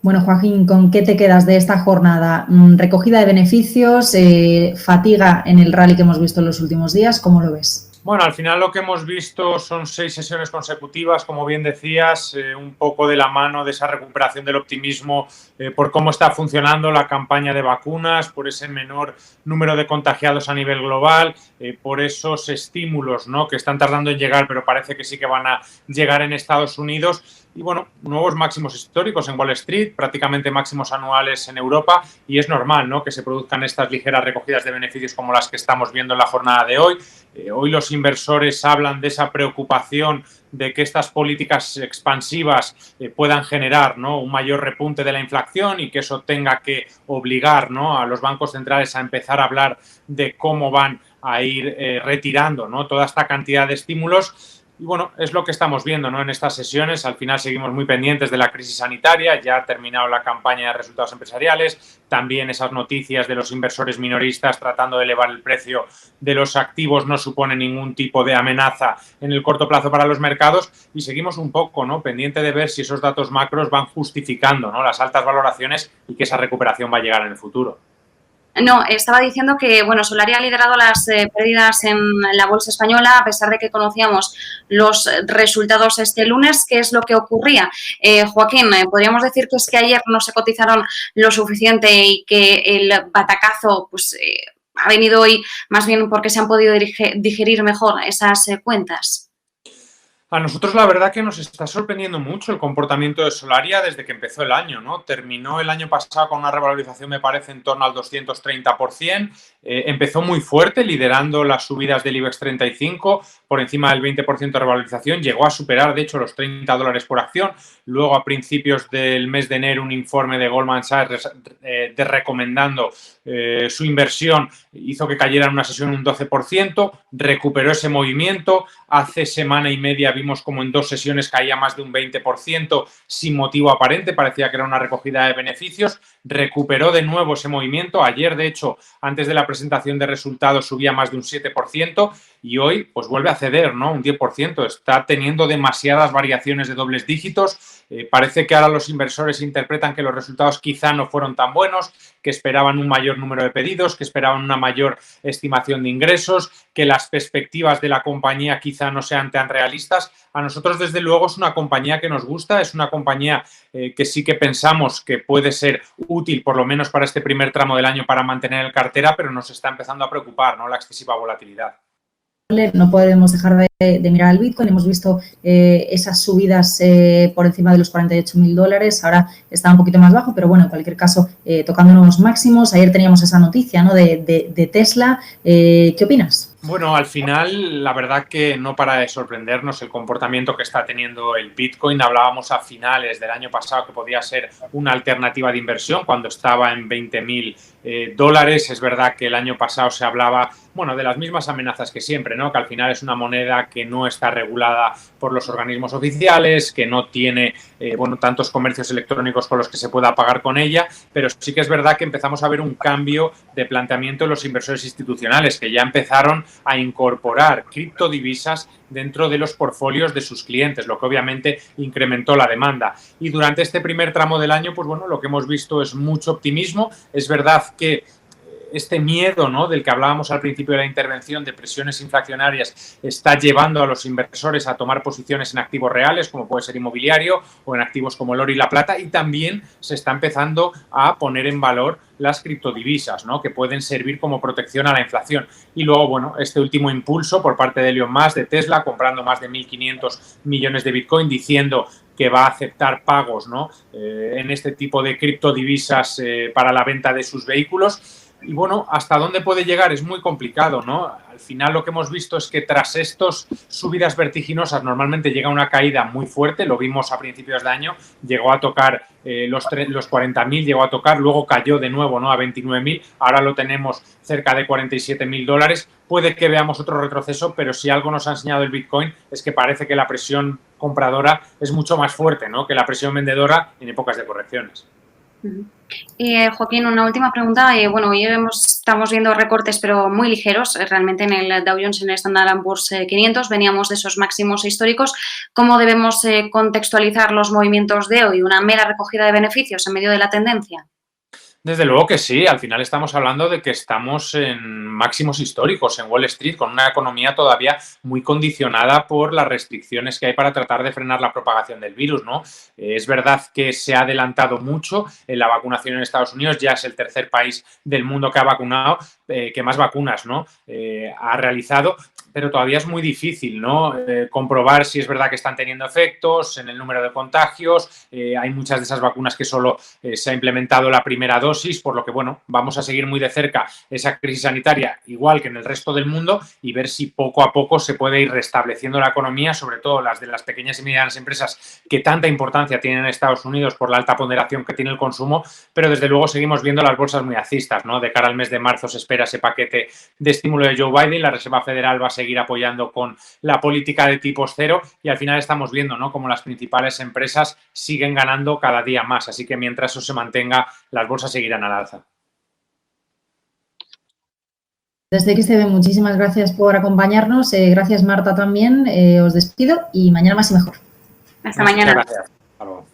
Bueno, Joaquín, ¿con qué te quedas de esta jornada? Recogida de beneficios, fatiga en el rally que hemos visto en los últimos días, ¿cómo lo ves? Bueno, al final lo que hemos visto son 6 sesiones consecutivas, como bien decías, un poco de la mano de esa recuperación del optimismo por cómo está funcionando la campaña de vacunas, por ese menor número de contagiados a nivel global, por esos estímulos, ¿no?, que están tardando en llegar, pero parece que sí que van a llegar en Estados Unidos. Y bueno, nuevos máximos históricos en Wall Street, prácticamente máximos anuales en Europa, y es normal, ¿no?, que se produzcan estas ligeras recogidas de beneficios como las que estamos viendo en la jornada de hoy. Hoy los inversores hablan de esa preocupación de que estas políticas expansivas puedan generar, ¿no?, un mayor repunte de la inflación y que eso tenga que obligar, ¿no?, a los bancos centrales a empezar a hablar de cómo van a ir retirando, ¿no?, toda esta cantidad de estímulos. Y bueno, es lo que estamos viendo, ¿no?, en estas sesiones. Al final seguimos muy pendientes de la crisis sanitaria, ya ha terminado la campaña de resultados empresariales, también esas noticias de los inversores minoristas tratando de elevar el precio de los activos no supone ningún tipo de amenaza en el corto plazo para los mercados, y seguimos un poco, ¿no?, pendiente de ver si esos datos macros van justificando, ¿no?, las altas valoraciones y que esa recuperación va a llegar en el futuro. No, estaba diciendo que, bueno, Solaria ha liderado las pérdidas en la bolsa española, a pesar de que conocíamos los resultados este lunes. ¿Qué es lo que ocurría? Joaquín, ¿podríamos decir que es que ayer no se cotizaron lo suficiente y que el batacazo pues, ha venido hoy más bien porque se han podido digerir mejor esas cuentas? A nosotros la verdad que nos está sorprendiendo mucho el comportamiento de Solaria desde que empezó el año, ¿no? Terminó el año pasado con una revalorización, me parece, en torno al 230%. Empezó muy fuerte, liderando las subidas del IBEX 35, por encima del 20% de revalorización. Llegó a superar, de hecho, los $30 por acción. Luego, a principios del mes de enero, un informe de Goldman Sachs recomendando su inversión hizo que cayera en una sesión un 12%. Recuperó ese movimiento. Hace semana y media vimos como en 2 sesiones caía más de un 20% sin motivo aparente, parecía que era una recogida de beneficios. Recuperó de nuevo ese movimiento. Ayer, de hecho, antes de la presentación de resultados subía más de un 7% y hoy pues vuelve a ceder, ¿no?, un 10%. Está teniendo demasiadas variaciones de dobles dígitos. Parece que ahora los inversores interpretan que los resultados quizá no fueron tan buenos, que esperaban un mayor número de pedidos, que esperaban una mayor estimación de ingresos, que las perspectivas de la compañía quizá no sean tan realistas. A nosotros, desde luego, es una compañía que nos gusta, es una compañía que sí que pensamos que puede ser útil, por lo menos para este primer tramo del año, para mantener en cartera, pero nos está empezando a preocupar, ¿no?, la excesiva volatilidad. No podemos dejar de mirar al Bitcoin. Hemos visto esas subidas por encima de los $48.000. Ahora está un poquito más bajo, pero bueno, en cualquier caso, tocando nuevos máximos. Ayer teníamos esa noticia, ¿no?, de Tesla. ¿Qué opinas? Bueno, al final, la verdad que no para de sorprendernos el comportamiento que está teniendo el Bitcoin. Hablábamos a finales del año pasado que podía ser una alternativa de inversión cuando estaba en $20.000. Es verdad que el año pasado se hablaba, bueno, de las mismas amenazas que siempre, ¿no?, que al final es una moneda que no está regulada por los organismos oficiales, que no tiene, bueno, tantos comercios electrónicos con los que se pueda pagar con ella, pero sí que es verdad que empezamos a ver un cambio de planteamiento de los inversores institucionales, que ya empezaron a incorporar criptodivisas dentro de los portfolios de sus clientes, lo que obviamente incrementó la demanda. Y durante este primer tramo del año, pues bueno, lo que hemos visto es mucho optimismo. Es verdad que este miedo, ¿no?, del que hablábamos al principio de la intervención, de presiones inflacionarias, está llevando a los inversores a tomar posiciones en activos reales, como puede ser inmobiliario, o en activos como el oro y la plata, y también se está empezando a poner en valor las criptodivisas, ¿no?, que pueden servir como protección a la inflación. Y luego, bueno, este último impulso por parte de Elon Musk, de Tesla, comprando más de 1.500 millones de Bitcoin, diciendo que va a aceptar pagos, ¿no?, en este tipo de criptodivisas para la venta de sus vehículos. Y bueno, ¿hasta dónde puede llegar? Es muy complicado, ¿no? Al final lo que hemos visto es que tras estas subidas vertiginosas normalmente llega una caída muy fuerte. Lo vimos a principios de año, llegó a tocar los 40.000, llegó a tocar, luego cayó de nuevo, ¿no?, a 29.000. Ahora lo tenemos cerca de $47.000. Puede que veamos otro retroceso, pero si algo nos ha enseñado el Bitcoin es que parece que la presión compradora es mucho más fuerte, ¿no?, que la presión vendedora en épocas de correcciones. Joaquín, una última pregunta. Bueno, hoy estamos viendo recortes, pero muy ligeros, realmente en el Dow Jones y en el Standard & Poor's 500. Veníamos de esos máximos históricos. ¿Cómo debemos contextualizar los movimientos de hoy? ¿Una mera recogida de beneficios en medio de la tendencia? Desde luego que sí, al final estamos hablando de que estamos en máximos históricos en Wall Street, con una economía todavía muy condicionada por las restricciones que hay para tratar de frenar la propagación del virus, ¿no? Es verdad que se ha adelantado mucho en la vacunación en Estados Unidos, ya es el tercer país del mundo que ha vacunado, que más vacunas, ¿no? Ha realizado, pero todavía es muy difícil, ¿no? Comprobar si es verdad que están teniendo efectos en el número de contagios. Hay muchas de esas vacunas que solo se ha implementado la primera dosis, por lo que, bueno, vamos a seguir muy de cerca esa crisis sanitaria, igual que en el resto del mundo, y ver si poco a poco se puede ir restableciendo la economía, sobre todo las de las pequeñas y medianas empresas que tanta importancia tienen en Estados Unidos por la alta ponderación que tiene el consumo, pero desde luego seguimos viendo las bolsas muy alcistas, ¿no? De cara al mes de marzo se espera ese paquete de estímulo de Joe Biden, la Reserva Federal va a seguir apoyando con la política de tipos cero y al final estamos viendo, ¿no?, como las principales empresas siguen ganando cada día más, así que mientras eso se mantenga, las bolsas seguirán al alza. Desde XTB, muchísimas gracias por acompañarnos. Gracias, Marta, también. Os despido y mañana más y mejor. Hasta mañana. Gracias. Hasta luego.